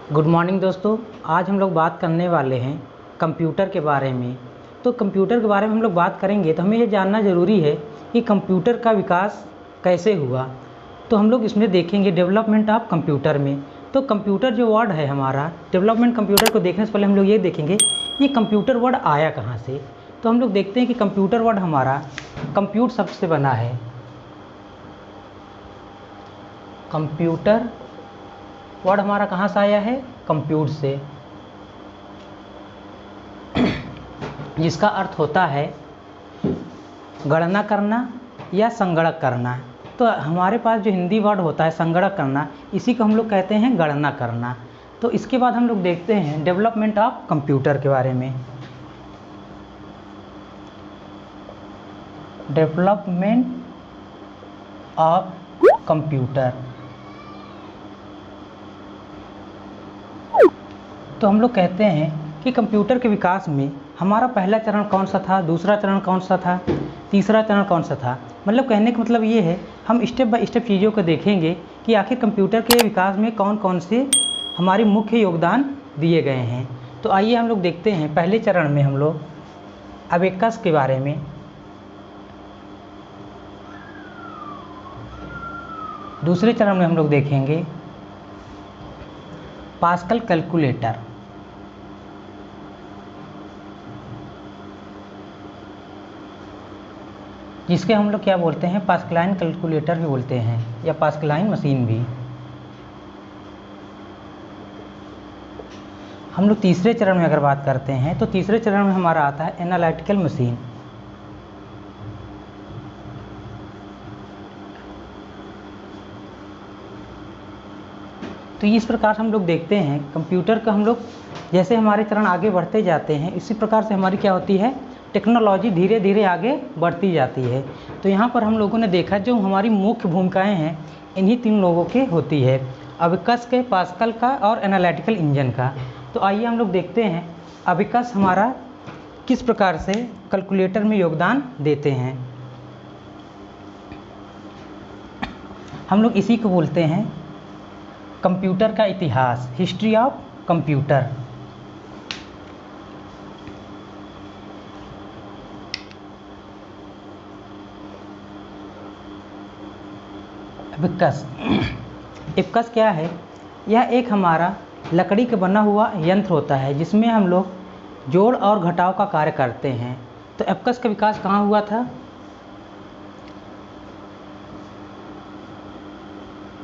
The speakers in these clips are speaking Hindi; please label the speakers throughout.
Speaker 1: गुड मॉर्निंग दोस्तों। आज हम लोग बात करने वाले हैं कंप्यूटर के बारे में। तो कंप्यूटर के बारे में हम लोग बात करेंगे तो हमें ये जानना ज़रूरी है कि कंप्यूटर का विकास कैसे हुआ। तो हम लोग इसमें देखेंगे डेवलपमेंट ऑफ कंप्यूटर में। तो कंप्यूटर जो वर्ड है हमारा, डेवलपमेंट कंप्यूटर को देखने से पहले हम लोग ये देखेंगे ये कंप्यूटर वर्ड आया कहाँ से। तो हम लोग देखते हैं कि कंप्यूटर वर्ड हमारा कंप्यूट शब्द से बना है। कंप्यूटर वर्ड हमारा कहाँ से आया है? कंप्यूट से, जिसका अर्थ होता है गणना करना या संगणक करना। तो हमारे पास जो हिंदी वर्ड होता है संगणक करना, इसी को हम लोग कहते हैं गणना करना। तो इसके बाद हम लोग देखते हैं डेवलपमेंट ऑफ कंप्यूटर के बारे में। डेवलपमेंट ऑफ कंप्यूटर, तो हम लोग कहते हैं कि कंप्यूटर के विकास में हमारा पहला चरण कौन सा था, दूसरा चरण कौन सा था, तीसरा चरण कौन सा था। मतलब कहने का मतलब ये है हम स्टेप बाय स्टेप चीज़ों को देखेंगे कि आखिर कंप्यूटर के विकास में कौन कौन से हमारे मुख्य योगदान दिए गए हैं। तो आइए हम लोग देखते हैं पहले चरण में हम लोग अबेकस के बारे में। दूसरे चरण में हम लोग देखेंगे पास्कल कैलकुलेटर। जिसके हम लोग क्या बोलते हैं, पास्कलाइन कैलकुलेटर भी बोलते हैं या पास्कलाइन मशीन भी। हम लोग तीसरे चरण में अगर बात करते हैं तो तीसरे चरण में हमारा आता है एनालिटिकल मशीन। तो इस प्रकार हम लोग देखते हैं कंप्यूटर का हम लोग जैसे हमारे चरण आगे बढ़ते जाते हैं इसी प्रकार से हमारी क्या होती है, टेक्नोलॉजी धीरे धीरे आगे बढ़ती जाती है। तो यहाँ पर हम लोगों ने देखा जो हमारी मुख्य भूमिकाएं हैं इन्हीं तीन लोगों की होती है, अबेकस के, पास्कल का और एनालिटिकल इंजन का। तो आइए हम लोग देखते हैं अबेकस हमारा किस प्रकार से कैलकुलेटर में योगदान देते हैं। हम लोग इसी को बोलते हैं कंप्यूटर का इतिहास, history of computer. Abacus, abacus क्या है? यह एक हमारा लकड़ी का बना हुआ यंत्र होता है जिसमें हम लोग जोड़ और घटाव का कार्य करते हैं। तो अबेकस का विकास कहाँ हुआ था?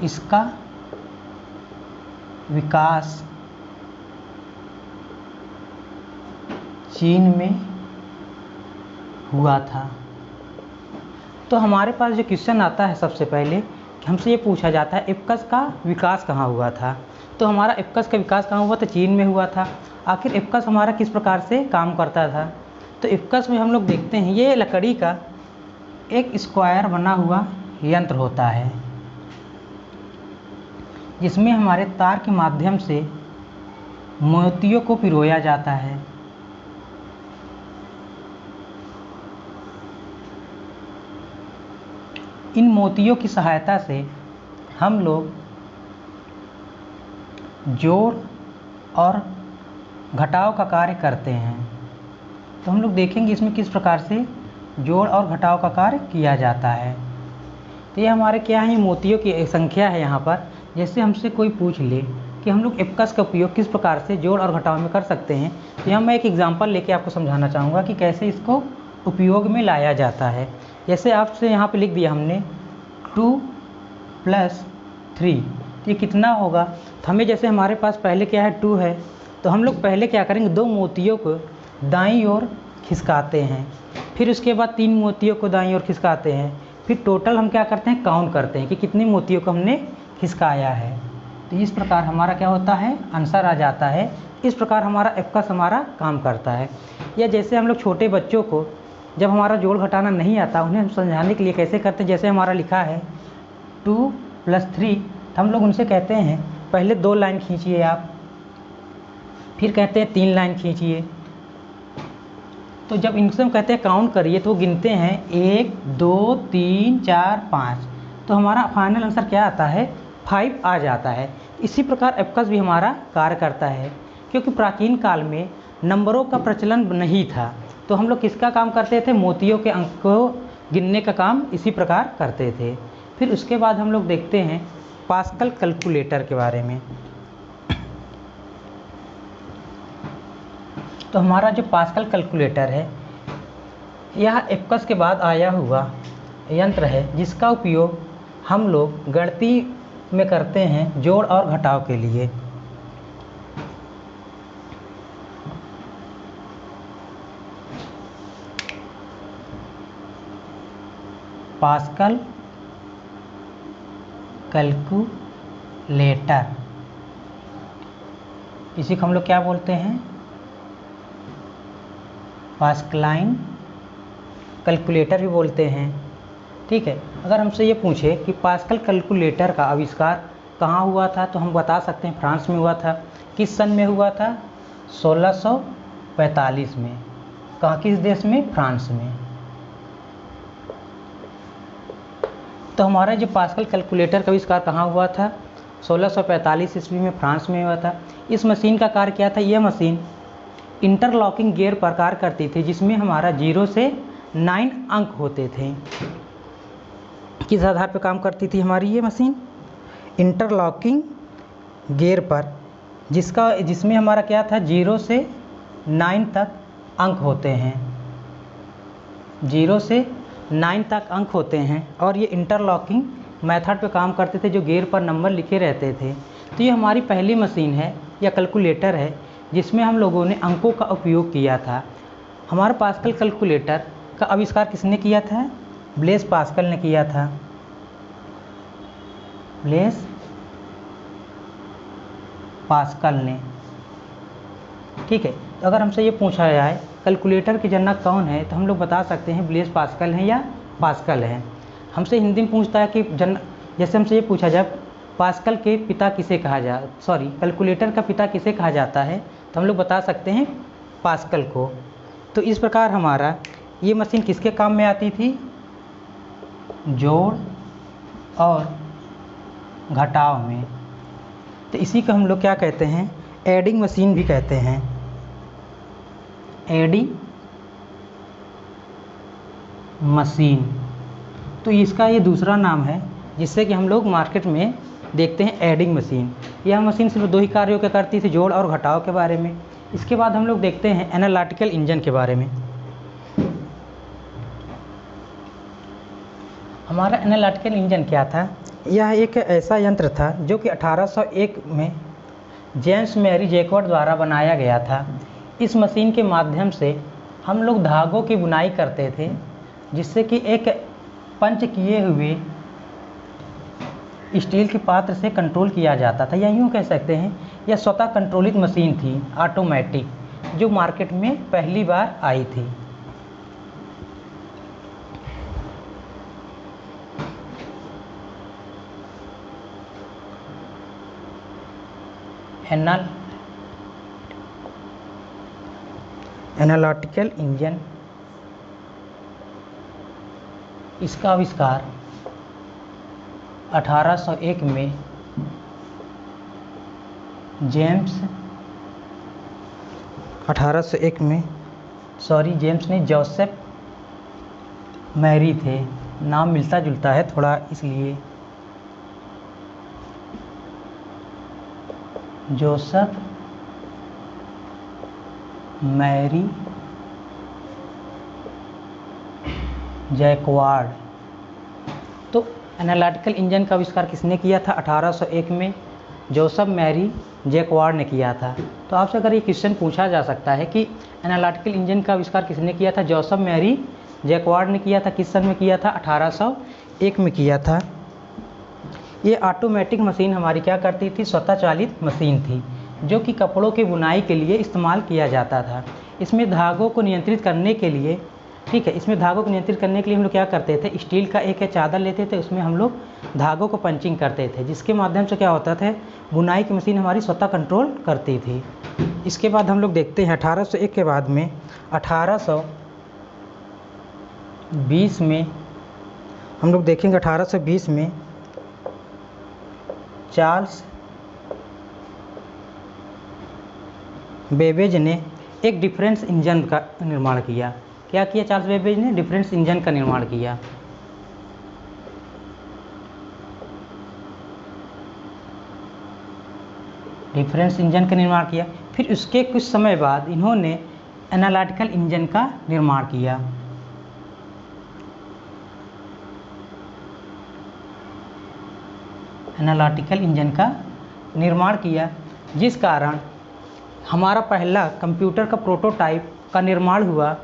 Speaker 1: इसका विकास चीन में हुआ था। तो हमारे पास जो क्वेश्चन आता है सबसे पहले कि हमसे ये पूछा जाता है अबेकस का विकास कहाँ हुआ था। तो हमारा अबेकस का विकास कहाँ हुआ था? चीन में हुआ था। आखिर अबेकस हमारा किस प्रकार से काम करता था? तो अबेकस में हम लोग देखते हैं ये लकड़ी का एक स्क्वायर बना हुआ यंत्र होता है जिसमें हमारे तार के माध्यम से मोतियों को पिरोया जाता है। इन मोतियों की सहायता से हम लोग जोड़ और घटाव का कार्य करते हैं। तो हम लोग देखेंगे इसमें किस प्रकार से जोड़ और घटाव का कार्य किया जाता है। तो ये हमारे क्या है, मोतियों की संख्या है। यहाँ पर जैसे हमसे कोई पूछ ले कि हम लोग अबेकस का उपयोग किस प्रकार से जोड़ और घटाव में कर सकते हैं, तो यहाँ मैं एक एग्जांपल लेके आपको समझाना चाहूँगा कि कैसे इसको उपयोग में लाया जाता है। जैसे आपसे यहाँ पे लिख दिया हमने 2 + 3, तो ये कितना होगा? तो हमें जैसे हमारे पास पहले क्या है 2 है, तो हम लोग पहले क्या करेंगे, 2 मोतियों को दाईं ओर खिसकाते हैं, फिर उसके बाद 3 मोतियों को दाईं ओर खिसकाते हैं, फिर टोटल हम क्या करते हैं, काउंट करते हैं कि कितने मोतियों को हमने खिसकाया है। तो इस प्रकार हमारा क्या होता है, आंसर आ जाता है। इस प्रकार हमारा अबेकस हमारा काम करता है। या जैसे हम लोग छोटे बच्चों को जब हमारा जोड़ घटाना नहीं आता उन्हें हम समझाने के लिए कैसे करते हैं, जैसे हमारा लिखा है 2 + 3, तो हम लोग उनसे कहते हैं पहले 2 लाइन खींचिए आप, फिर कहते हैं 3 लाइन खींचिए। तो जब इनसे हम कहते हैं काउंट करिए तो वो गिनते हैं 1 2 3 4 5, तो हमारा फाइनल आंसर क्या आता है, 5 आ जाता है। इसी प्रकार एबकस भी हमारा कार्य करता है। क्योंकि प्राचीन काल में नंबरों का प्रचलन नहीं था, तो हम लोग किसका काम करते थे? मोतियों के अंक को गिनने का काम इसी प्रकार करते थे। फिर उसके बाद हम लोग देखते हैं पास्कल कैलकुलेटर के बारे में। तो हमारा जो पास्कल कैलकुलेटर है, यह एबकस के बाद आया हुआ यंत्र है, जिसका उपयोग हम लोग गणित में करते हैं जोड़ और घटाव के लिए। पास्कल कैलकुलेटर, इसी को हम लोग क्या बोलते हैं? पास्कलाइन कैलकुलेटर भी बोलते हैं। ठीक है, अगर हमसे ये पूछे कि पास्कल कैलकुलेटर का आविष्कार कहाँ हुआ था, तो हम बता सकते हैं फ्रांस में हुआ था। किस सन में हुआ था? 1645 में। कहाँ, किस देश में? फ्रांस में। तो हमारा जो पास्कल कैलकुलेटर का आविष्कार कहाँ हुआ था? 1645 ईस्वी में फ्रांस में हुआ था। इस मशीन का कार्य क्या था? यह मशीन इंटरलॉकिंग गियर पर कार्य करती थी, जिसमें हमारा 0 से 9 अंक होते थे। किस आधार पर काम करती थी हमारी ये मशीन? इंटरलॉकिंग गियर पर, जिसमें हमारा क्या था? 0 से 9 तक अंक होते हैं। 0 से 9 तक अंक होते हैं, और ये इंटरलॉकिंग मेथड पे काम करते थे, जो गियर पर नंबर लिखे रहते थे। तो ये हमारी पहली मशीन है या कैलकुलेटर है, जिसमें हम लोगों ने अंकों का उपयोग किया था। हमारा पास्कल कैलकुलेटर का आविष्कार किसने किया था? ब्लेस पास्कल ने किया था। ब्लेस पास्कल ने। ठीक है, तो अगर हमसे ये पूछा जाए कैलकुलेटर के जनक कौन है, तो हम लोग बता सकते हैं ब्लेस पास्कल हैं या पास्कल हैं। हमसे हिंदी में पूछता है कि जैसे हमसे ये पूछा जाए पास्कल के पिता किसे कहा कैलकुलेटर का पिता किसे कहा जाता है, तो हम लोग बता सकते हैं पास्कल को। तो इस प्रकार हमारा ये मशीन किसके काम में आती थी? जोड़ और घटाव में। तो इसी को हम लोग क्या कहते हैं? एडिंग मशीन भी कहते हैं। एडिंग मशीन, तो इसका ये दूसरा नाम है, जिससे कि हम लोग मार्केट में देखते हैं एडिंग मशीन। यह मशीन सिर्फ 2 ही कार्यों के करती थी, जोड़ और घटाव के बारे में। इसके बाद हम लोग देखते हैं एनालिटिकल इंजन के बारे में। हमारा एनालिटिकल इंजन क्या था? यह एक ऐसा यंत्र था जो कि 1801 में जेम्स मैरी जैकवार्ड द्वारा बनाया गया था। इस मशीन के माध्यम से हम लोग धागों की बुनाई करते थे, जिससे कि एक पंच किए हुए स्टील के पात्र से कंट्रोल किया जाता था, या यूँ कह सकते हैं यह स्वतः कंट्रोलित मशीन थी, ऑटोमेटिक, जो मार्केट में पहली बार आई थी। एनालिटिकल इंजन, इसका आविष्कार 1801 में जोसेफ मैरी थे। नाम मिलता जुलता है थोड़ा, इसलिए जोसेफ मैरी जैकवार्ड। तो एनालिटिकल इंजन का आविष्कार किसने किया था? 1801 में जोसेफ मैरी जैकवार्ड ने किया था। तो आपसे अगर ये क्वेश्चन पूछा जा सकता है कि एनालिटिकल इंजन का आविष्कार किसने किया था? जोसेफ मैरी जैकवार्ड ने किया था। किस सन में किया था? 1801 में किया था। ये ऑटोमेटिक मशीन हमारी क्या करती थी? स्वतः चालित मशीन थी, जो कि कपड़ों की बुनाई के लिए इस्तेमाल किया जाता था। इसमें धागों को नियंत्रित करने के लिए, ठीक है, इसमें धागों को नियंत्रित करने के लिए हम लोग क्या करते थे? स्टील का एक चादर लेते थे, उसमें हम लोग धागों को पंचिंग करते थे, जिसके माध्यम से क्या होता था? बुनाई की मशीन हमारी स्वतः कंट्रोल करती थी। इसके बाद हम लोग देखते हैं 1801 के बाद में 1820 में हम लोग देखेंगे 1820 में चार्ल्स बेबेज ने एक डिफरेंस इंजन का निर्माण किया। क्या किया चार्ल्स बेबेज ने? डिफरेंस इंजन का निर्माण किया। डिफरेंस इंजन का निर्माण किया। फिर उसके कुछ समय बाद इन्होंने एनालिटिकल इंजन का निर्माण किया। एनालिटिकल इंजन का निर्माण किया, जिस कारण हमारा पहला कंप्यूटर का प्रोटोटाइप का निर्माण हुआ।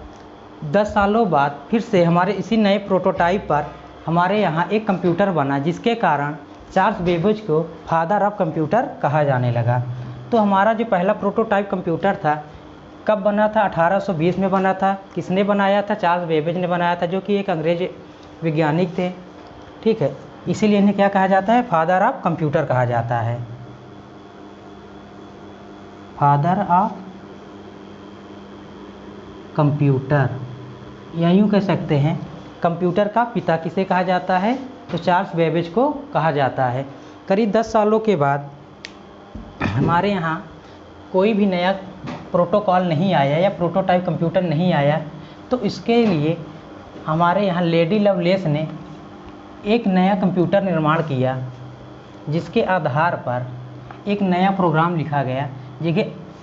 Speaker 1: 10 सालों बाद फिर से हमारे इसी नए प्रोटोटाइप पर हमारे यहाँ एक कंप्यूटर बना, जिसके कारण चार्ल्स बेबेज को फादर ऑफ कंप्यूटर कहा जाने लगा। तो हमारा जो पहला प्रोटोटाइप कंप्यूटर था कब बना था? 1820 में बना था। किसने बनाया था? चार्ल्स बेबेज ने बनाया था, जो कि एक अंग्रेज वैज्ञानिक थे। ठीक है, इसीलिए इन्हें क्या कहा जाता है? फादर ऑफ कंप्यूटर कहा जाता है। फादर ऑफ कंप्यूटर, या यूँ कह सकते हैं कंप्यूटर का पिता किसे कहा जाता है? तो चार्ल्स बेबेज को कहा जाता है। करीब 10 सालों के बाद हमारे यहाँ कोई भी नया प्रोटोकॉल नहीं आया या प्रोटोटाइप कंप्यूटर नहीं आया, तो इसके लिए हमारे यहाँ लेडी लवलेस ने एक नया कंप्यूटर निर्माण किया, जिसके आधार पर एक नया प्रोग्राम लिखा गया,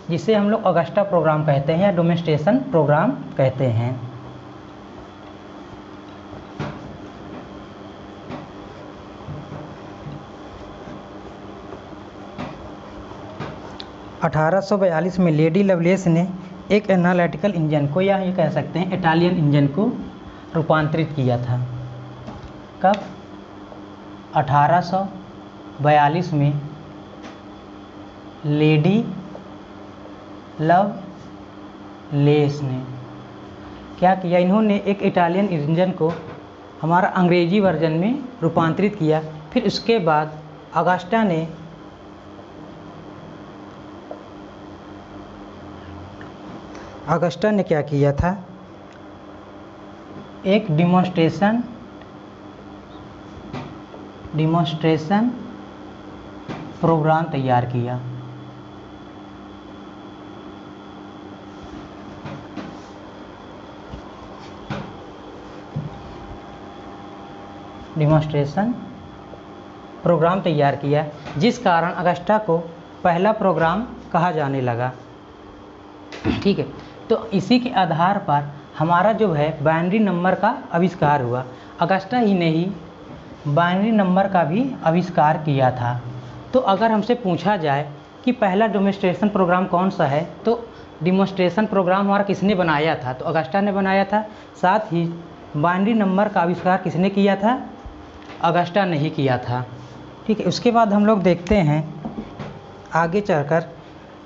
Speaker 1: जिसे हम लोग ऑगस्टा प्रोग्राम कहते हैं या डेमोंस्ट्रेशन प्रोग्राम कहते हैं। (1842) में लेडी लवलेस ने एक एनालिटिकल इंजन को, या ये कह सकते हैं इटालियन इंजन को रूपांतरित किया था। कब? 1842 में लेडी लवलेस ने क्या किया? इन्होंने एक इटालियन इंजन को हमारा अंग्रेजी वर्जन में रूपांतरित किया। फिर उसके बाद ऑगस्टा ने क्या किया था? एक डिमॉन्स्ट्रेशन प्रोग्राम तैयार किया। डिमॉन्स्ट्रेशन प्रोग्राम तैयार किया, जिस कारण ऑगस्टा को पहला प्रोग्राम कहा जाने लगा। ठीक है, तो इसी के आधार पर हमारा जो है बाइनरी नंबर का आविष्कार हुआ। ऑगस्टा ही ने ही बाइनरी नंबर का भी आविष्कार किया था। तो अगर हमसे पूछा जाए कि पहला डेमोंस्ट्रेशन प्रोग्राम कौन सा है, तो डेमोंस्ट्रेशन प्रोग्राम हमारा किसने बनाया था? तो ऑगस्टा ने बनाया था। साथ ही बाइनरी नंबर का आविष्कार किसने किया था? ऑगस्टा ने ही किया था। ठीक है, उसके बाद हम लोग देखते हैं आगे चलकर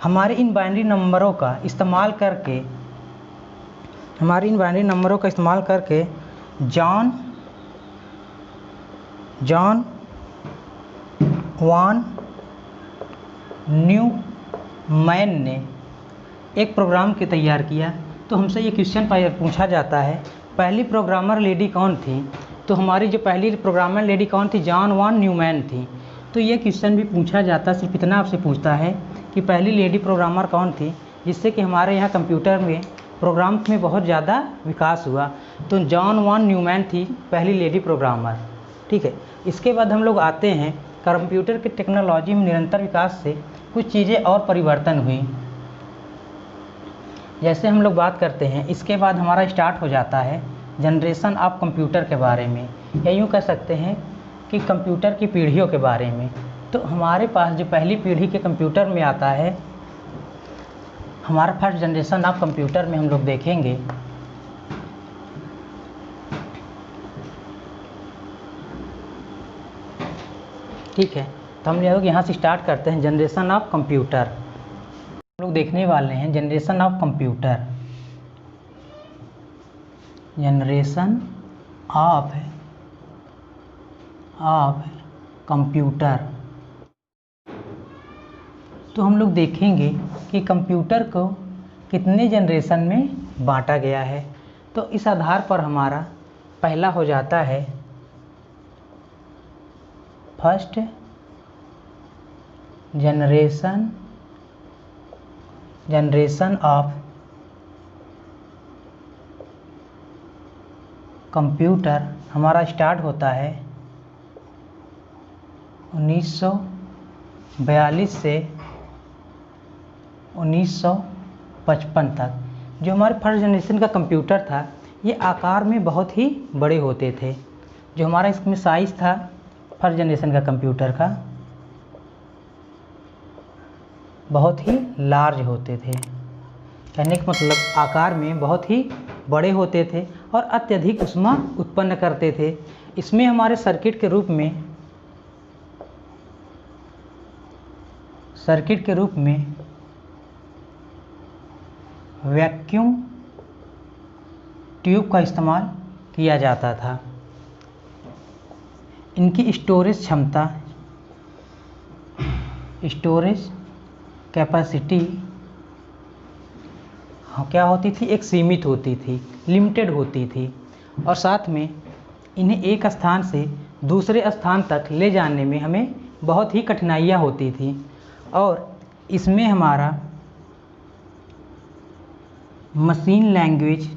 Speaker 1: हमारे इन बाइनरी नंबरों का इस्तेमाल करके जॉन वान न्यूमैन ने एक प्रोग्राम के तैयार किया। तो हमसे ये क्वेश्चन पूछा जाता है, पहली प्रोग्रामर लेडी कौन थी? तो हमारी जो पहली प्रोग्रामर लेडी कौन थी? जॉन वान न्यूमैन थी। तो ये क्वेश्चन भी पूछा जाता, सिर्फ इतना आपसे पूछता है कि पहली लेडी प्रोग्रामर कौन थी, जिससे कि हमारे यहाँ कंप्यूटर में प्रोग्राम में बहुत ज़्यादा विकास हुआ। तो जॉन वान न्यूमैन थी पहली लेडी प्रोग्रामर। ठीक है, इसके बाद हम लोग आते हैं कंप्यूटर की टेक्नोलॉजी में निरंतर विकास से कुछ चीज़ें और परिवर्तन हुई। जैसे हम लोग बात करते हैं, इसके बाद हमारा स्टार्ट हो जाता है जनरेशन ऑफ कंप्यूटर के बारे में, या यूँ कह सकते हैं कि कंप्यूटर की पीढ़ियों के बारे में। तो हमारे पास जो पहली पीढ़ी के कंप्यूटर में आता है, हमारा फर्स्ट जनरेशन ऑफ कंप्यूटर में हम लोग देखेंगे ठीक है। तो हम लोग यहाँ से स्टार्ट करते हैं जनरेशन ऑफ कंप्यूटर। हम लोग देखने वाले हैं generation of computer. Generation of computer. तो हम लोग देखेंगे कि कंप्यूटर को कितने जनरेशन में बांटा गया है। तो इस आधार पर हमारा पहला हो जाता है first generation generation of computer हमारा स्टार्ट होता है 1942 से 1955 तक। जो हमारे फर्स्ट जनरेशन का कंप्यूटर था ये आकार में बहुत ही बड़े होते थे। जो हमारा इसमें साइज़ था फर्स्ट जनरेशन का कंप्यूटर का बहुत ही लार्ज होते थे। कहने का मतलब आकार में बहुत ही बड़े होते थे और अत्यधिक ऊष्मा उत्पन्न करते थे। इसमें हमारे सर्किट के रूप में वैक्यूम ट्यूब का इस्तेमाल किया जाता था। इनकी स्टोरेज कैपेसिटी क्या होती थी, एक सीमित होती थी, लिमिटेड होती थी। और साथ में इन्हें एक स्थान से दूसरे स्थान तक ले जाने में हमें बहुत ही कठिनाइयाँ होती थी। और इसमें हमारा मशीन लैंग्वेज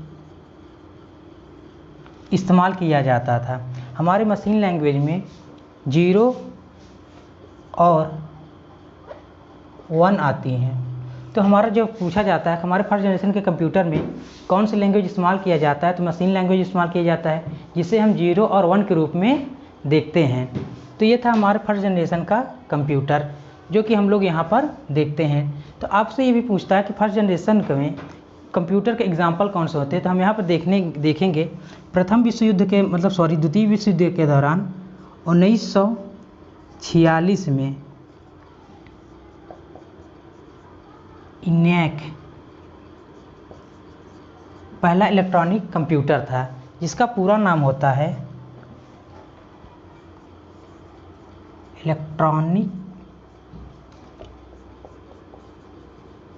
Speaker 1: इस्तेमाल किया जाता था। हमारे मशीन लैंग्वेज में 0 और 1 आती हैं। तो हमारा जो पूछा जाता है हमारे फर्स्ट जनरेशन के कंप्यूटर में कौन सी लैंग्वेज इस्तेमाल किया जाता है, तो मशीन लैंग्वेज इस्तेमाल किया जाता है, जिसे हम 0 और 1 के रूप में देखते हैं। तो ये था हमारे फर्स्ट जनरेशन का कंप्यूटर जो कि हम लोग यहाँ पर देखते हैं। तो आपसे ये भी पूछता है कि फर्स्ट जनरेशन में कंप्यूटर के एग्जाम्पल कौन से होते हैं। तो हम यहाँ पर देखेंगे प्रथम विश्व युद्ध के द्वितीय विश्व युद्ध के दौरान 1946 में ENIAC पहला इलेक्ट्रॉनिक कंप्यूटर था जिसका पूरा नाम होता है electronic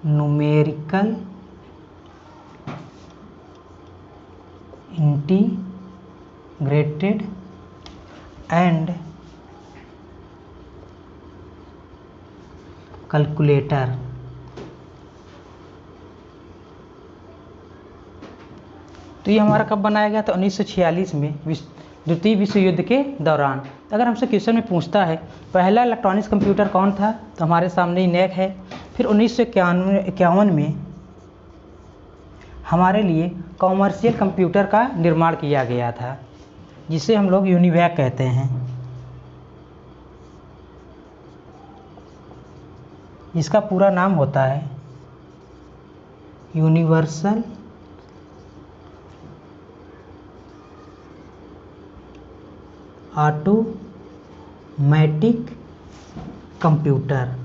Speaker 1: numerical integrated and calculator. तो ये हमारा कब बनाया गया था, 1946 में द्वितीय विश्व युद्ध के दौरान। अगर हमसे क्वेश्चन में पूछता है पहला इलेक्ट्रॉनिक्स कंप्यूटर कौन था, तो हमारे सामने ENIAC है। फिर 1951 में हमारे लिए कॉमर्शियल कंप्यूटर का निर्माण किया गया था जिसे हम लोग यूनिवैक कहते हैं, जिसका पूरा नाम होता है यूनिवर्सल ऑटोमेटिक कंप्यूटर।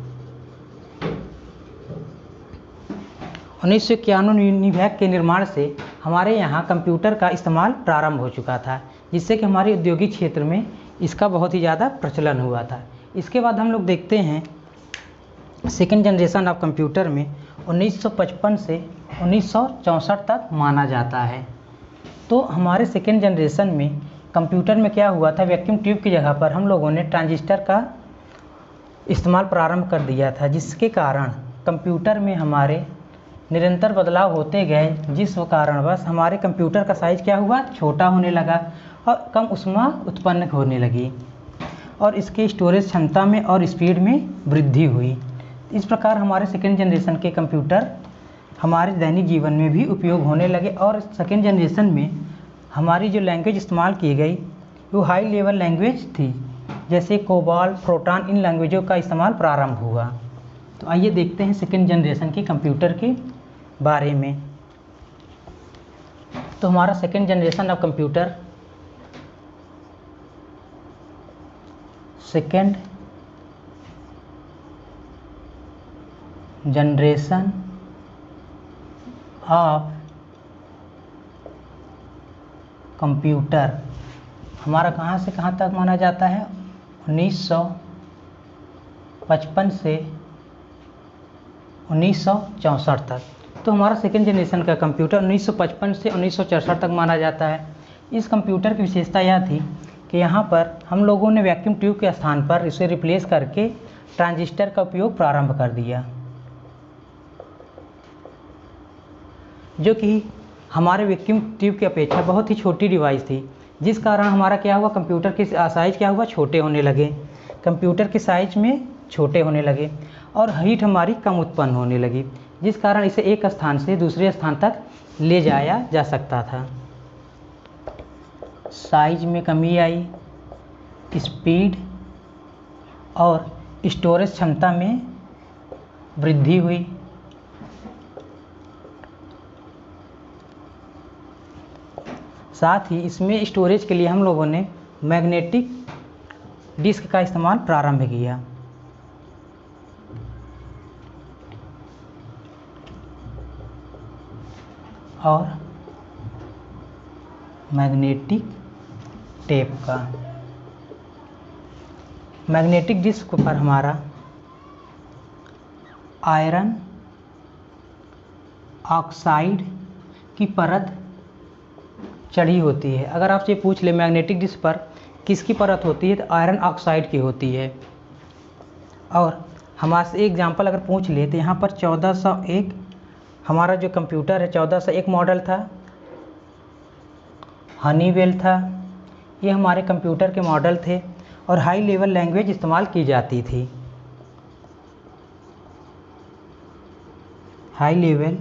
Speaker 1: 1951 यूनिवैक के निर्माण से हमारे यहाँ कंप्यूटर का इस्तेमाल प्रारंभ हो चुका था, जिससे कि हमारे औद्योगिक क्षेत्र में इसका बहुत ही ज़्यादा प्रचलन हुआ था। इसके बाद हम लोग देखते हैं सेकेंड जनरेशन ऑफ कंप्यूटर में 1955 से 1964 तक माना जाता है। तो हमारे सेकेंड जनरेशन में कंप्यूटर में क्या हुआ था, वैक्यूम ट्यूब की जगह पर हम लोगों ने ट्रांजिस्टर का इस्तेमाल प्रारंभ कर दिया था, जिसके कारण कंप्यूटर में हमारे निरंतर बदलाव होते गए, जिस कारणवश हमारे कंप्यूटर का साइज़ क्या हुआ, छोटा होने लगा और कम ऊष्मा उत्पन्न होने लगी और इसके स्टोरेज क्षमता में और स्पीड में वृद्धि हुई। इस प्रकार हमारे सेकेंड जनरेशन के कंप्यूटर हमारे दैनिक जीवन में भी उपयोग होने लगे। और सेकेंड जनरेशन में हमारी जो लैंग्वेज इस्तेमाल की गई वो हाई लेवल लैंग्वेज थी, जैसे कोबाल, प्रोटॉन, इन लैंग्वेजों का इस्तेमाल प्रारंभ हुआ। तो आइए देखते हैं सेकेंड जनरेशन के कंप्यूटर के बारे में। तो हमारा second generation of computer second generation of computer हमारा कहाँ से कहाँ तक माना जाता है, 1955 से 1964 तक। तो हमारा सेकेंड जनरेशन का कंप्यूटर 1955 से 1964 तक माना जाता है। इस कंप्यूटर की विशेषता यह थी कि यहाँ पर हम लोगों ने वैक्यूम ट्यूब के स्थान पर इसे रिप्लेस करके ट्रांजिस्टर का उपयोग प्रारंभ कर दिया। जो कि हमारे वैक्यूम ट्यूब की अपेक्षा बहुत ही छोटी डिवाइस थी, जिस कारण हमारा क्या हुआ, कंप्यूटर के साइज़ क्या हुआ, छोटे होने लगे, कंप्यूटर के साइज में छोटे होने लगे और हीट हमारी कम उत्पन्न होने लगी, जिस कारण इसे एक स्थान से दूसरे स्थान तक ले जाया जा सकता था। साइज में कमी आई, स्पीड और स्टोरेज क्षमता में वृद्धि हुई। साथ ही इसमें स्टोरेज के लिए हम लोगों ने मैग्नेटिक डिस्क का इस्तेमाल प्रारंभ किया। और मैग्नेटिक टेप का। मैग्नेटिक डिस्क पर हमारा आयरन ऑक्साइड की परत चढ़ी होती है। अगर आपसे पूछ ले मैग्नेटिक डिस्क पर किसकी परत होती है, तो आयरन ऑक्साइड की होती है। और हमारे एग्जांपल अगर पूछ ले तो यहाँ पर 1401 हमारा जो कंप्यूटर है 1401 मॉडल था, हनीवेल था। ये हमारे कंप्यूटर के मॉडल थे और हाई लेवल लैंग्वेज इस्तेमाल की जाती थी। हाई लेवल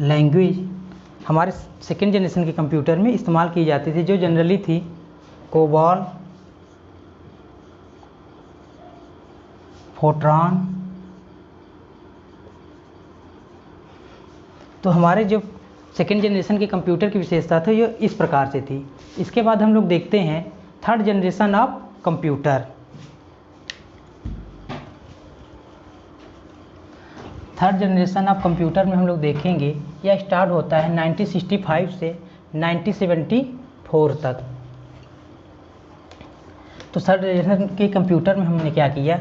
Speaker 1: लैंग्वेज हमारे सेकेंड जनरेशन के कंप्यूटर में इस्तेमाल की जाती थी, जो जनरली थी कोबॉल, फोर्ट्रान। तो हमारे जो सेकेंड जनरेशन के कंप्यूटर की विशेषता थी ये इस प्रकार से थी। इसके बाद हम लोग देखते हैं third generation of computer. Third generation of computer में हम लोग देखेंगे यह स्टार्ट होता है 1965 से 1974 तक। तो थर्ड जनरेशन के कंप्यूटर में हमने क्या किया,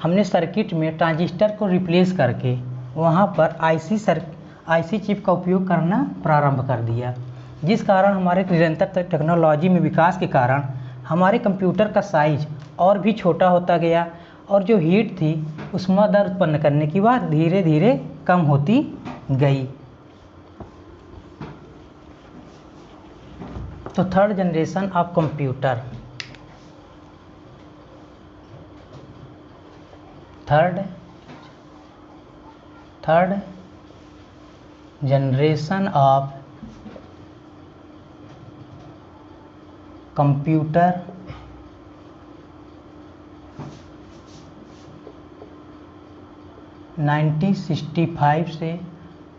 Speaker 1: हमने सर्किट में ट्रांजिस्टर को रिप्लेस करके वहाँ पर आईसी चिप का उपयोग करना प्रारंभ कर दिया, जिस कारण हमारे निरंतर टेक्नोलॉजी में विकास के कारण हमारे कंप्यूटर का साइज और भी छोटा होता गया और जो हीट थी उसमें दर उत्पन्न करने की बात धीरे धीरे कम होती गई। तो third generation of computer, third generation of computer nineteen 1965 से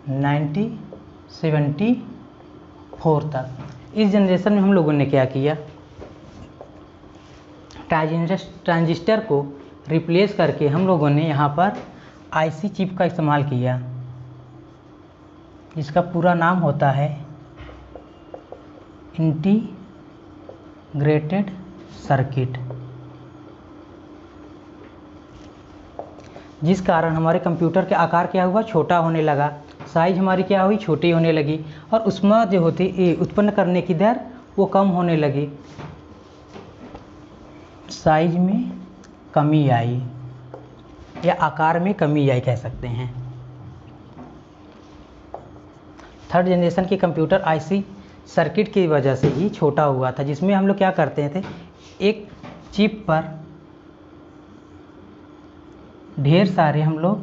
Speaker 1: 1974 तक। इस जनरेशन में हम लोगों ने क्या किया, ट्रांजिस्टर को रिप्लेस करके हम लोगों ने यहाँ पर आईसी चिप का इस्तेमाल किया, जिसका पूरा नाम होता है इंटीग्रेटेड सर्किट, जिस कारण हमारे कंप्यूटर के आकार क्या हुआ, छोटा होने लगा, साइज हमारी क्या हुई, छोटी होने लगी और उसमें जो होती उत्पन्न करने की दर वो कम होने लगी, साइज में कमी आई या आकार में कमी आई कह सकते हैं। थर्ड जनरेशन के कंप्यूटर आईसी सर्किट की वजह से ही छोटा हुआ था, जिसमें हम लोग क्या करते थे, एक चिप पर ढेर सारे हम लोग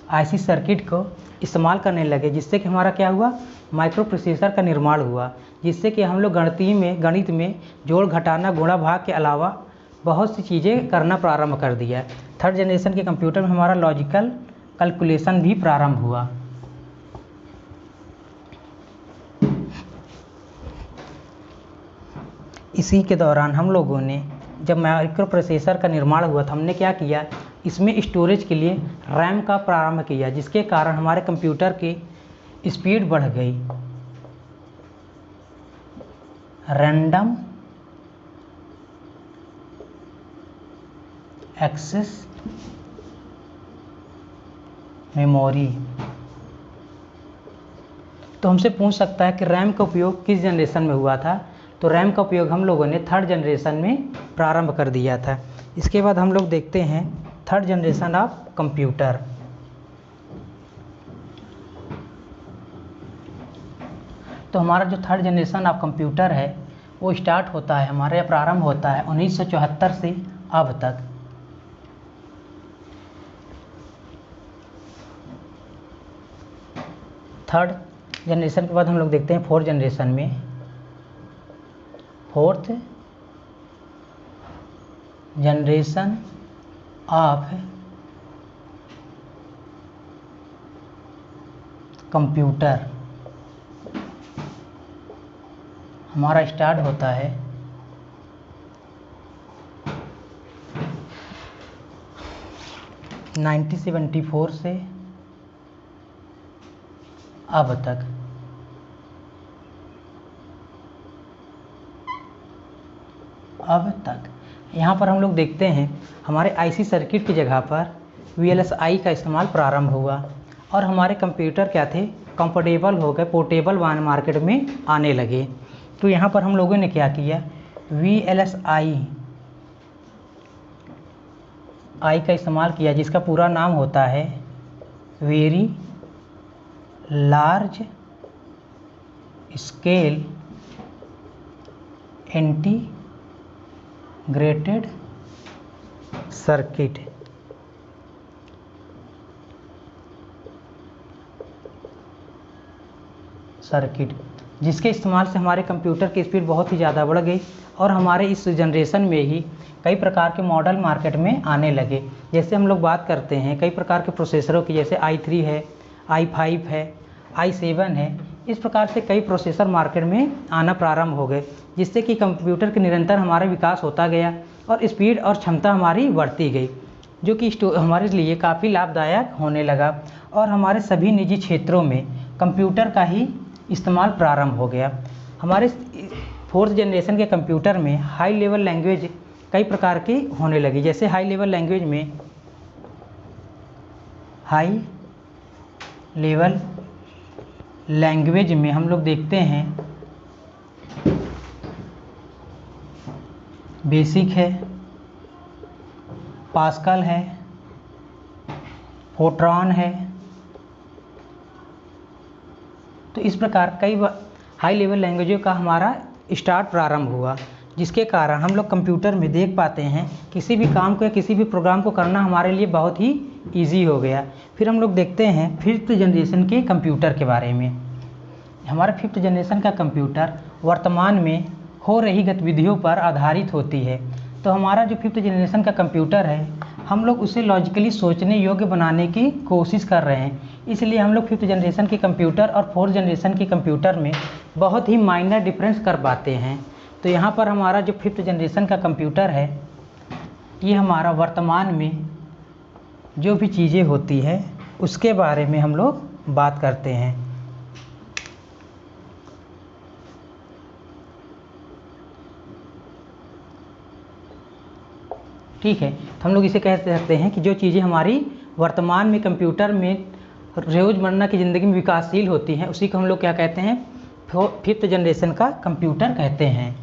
Speaker 1: आईसी सर्किट को इस्तेमाल करने लगे, जिससे कि हमारा क्या हुआ, माइक्रो प्रोसेसर का निर्माण हुआ, जिससे कि हम लोग गणित में जोड़ घटाना गुणा भाग के अलावा बहुत सी चीज़ें करना प्रारंभ कर दिया। थर्ड जनरेशन के कंप्यूटर में हमारा लॉजिकल कैलकुलेशन भी प्रारंभ हुआ। इसी के दौरान हम लोगों ने जब माइक्रो प्रोसेसर का निर्माण हुआ था, हमने क्या किया, इसमें स्टोरेज के लिए रैम का प्रारंभ किया, जिसके कारण हमारे कंप्यूटर की स्पीड बढ़ गई। Random access memory. तो हमसे पूछ सकता है कि रैम का उपयोग किस जनरेशन में हुआ था, तो रैम का उपयोग हम लोगों ने थर्ड जनरेशन में प्रारंभ कर दिया था। इसके बाद हम लोग देखते हैं थर्ड जनरेशन ऑफ कंप्यूटर। तो हमारा जो थर्ड जनरेशन ऑफ कंप्यूटर है वो स्टार्ट होता है हमारे प्रारंभ होता है 1974 से अब तक। थर्ड जनरेशन के बाद हम लोग देखते हैं फोर्थ जनरेशन में। फोर्थ जनरेशन ऑफ कंप्यूटर हमारा स्टार्ट होता है 1974 से अब तक। यहाँ पर हम लोग देखते हैं हमारे आईसी सर्किट की जगह पर वीएलएसआई का इस्तेमाल प्रारंभ हुआ और हमारे कंप्यूटर क्या थे, कंफर्टेबल हो गए, पोर्टेबल मार्केट में आने लगे। तो यहाँ पर हम लोगों ने क्या किया, वीएलएसआई का इस्तेमाल किया, जिसका पूरा नाम होता है very large scale integrated circuit. जिसके इस्तेमाल से हमारे कंप्यूटर की स्पीड बहुत ही ज़्यादा बढ़ गई और हमारे इस जनरेशन में ही कई प्रकार के मॉडल मार्केट में आने लगे। जैसे हम लोग बात करते हैं कई प्रकार के प्रोसेसरों की, जैसे i3 है, i5 है, i7 है। इस प्रकार से कई प्रोसेसर मार्केट में आना प्रारंभ हो गए, जिससे कि कंप्यूटर के निरंतर हमारा विकास होता गया और स्पीड और क्षमता हमारी बढ़ती गई, जो कि हमारे लिए काफ़ी लाभदायक होने लगा और हमारे सभी निजी क्षेत्रों में कंप्यूटर का ही इस्तेमाल प्रारंभ हो गया। हमारे फोर्थ जनरेशन के कंप्यूटर में हाई लेवल लैंग्वेज कई प्रकार की होने लगी। जैसे हाई लेवल लैंग्वेज में हम लोग देखते हैं बेसिक है, पास्कल है, फोर्ट्रॉन है। तो इस प्रकार कई हाई लेवल लैंग्वेजों का हमारा स्टार्ट प्रारंभ हुआ, जिसके कारण हम लोग कंप्यूटर में देख पाते हैं किसी भी काम को या किसी भी प्रोग्राम को करना हमारे लिए बहुत ही इजी हो गया। फिर हम लोग देखते हैं फिफ्थ जनरेशन के कंप्यूटर के बारे में। हमारा फिफ्थ जनरेशन का कंप्यूटर वर्तमान में हो रही गतिविधियों पर आधारित होती है। तो हमारा जो फिफ्थ जनरेशन का कंप्यूटर है, हम लोग उसे लॉजिकली सोचने योग्य बनाने की कोशिश कर रहे हैं। इसलिए हम लोग फिफ्थ जनरेशन के कंप्यूटर और फोर्थ जनरेशन के कंप्यूटर में बहुत ही माइनर डिफरेंस कर पाते हैं। तो यहाँ पर हमारा जो फिफ्थ जनरेशन का कंप्यूटर है, ये हमारा वर्तमान में जो भी चीज़ें होती है उसके बारे में हम लोग बात करते हैं। ठीक है, तो हम लोग इसे कह सकते हैं कि जो चीज़ें हमारी वर्तमान में कंप्यूटर में रोज़मर्रा की ज़िंदगी में विकासशील होती हैं, उसी को हम लोग क्या कहते हैं, फिफ्थ जनरेशन का कंप्यूटर कहते हैं।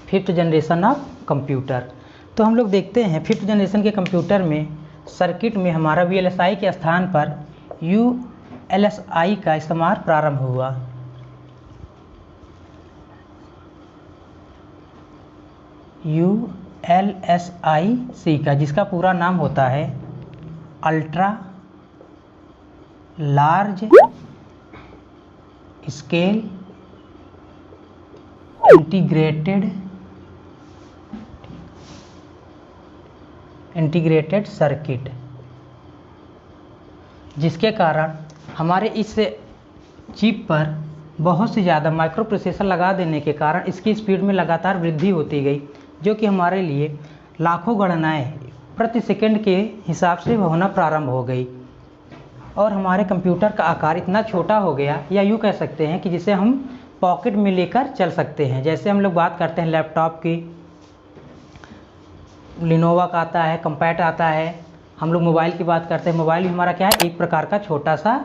Speaker 1: Fifth generation of computer. तो हम लोग देखते हैं फिफ्थ जनरेशन के कंप्यूटर में सर्किट में हमारा वीएलएसआई के स्थान पर यूएलएसआई का इस्तेमाल प्रारंभ हुआ। यूएलएसआई का जिसका पूरा नाम होता है ultra large scale integrated circuit, जिसके कारण हमारे इस चिप पर बहुत से ज़्यादा माइक्रो प्रोसेसर लगा देने के कारण इसकी स्पीड में लगातार वृद्धि होती गई, जो कि हमारे लिए लाखों गणनाएं प्रति सेकंड के हिसाब से होना प्रारंभ हो गई और हमारे कंप्यूटर का आकार इतना छोटा हो गया, या यूँ कह सकते हैं कि जिसे हम पॉकेट में लेकर चल सकते हैं। जैसे हम लोग बात करते हैं लैपटॉप की, लिनोवा का आता है, कंपैट आता है। हम लोग मोबाइल की बात करते हैं, मोबाइल भी हमारा क्या है, एक प्रकार का छोटा सा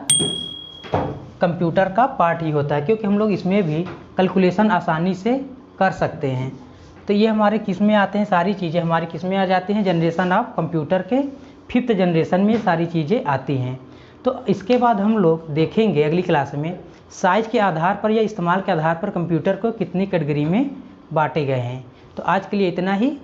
Speaker 1: कंप्यूटर का पार्ट ही होता है, क्योंकि हम लोग इसमें भी कैलकुलेशन आसानी से कर सकते हैं। तो ये हमारे किस में आते हैं, सारी चीज़ें हमारी किस में आ जाती हैं, जनरेशन ऑफ कंप्यूटर के 5th जनरेशन में सारी चीज़ें आती हैं। तो इसके बाद हम लोग देखेंगे अगली क्लास में साइज़ के आधार पर या इस्तेमाल के आधार पर कंप्यूटर को कितनी कैटेगरी में बांटे गए हैं। तो आज के लिए इतना ही।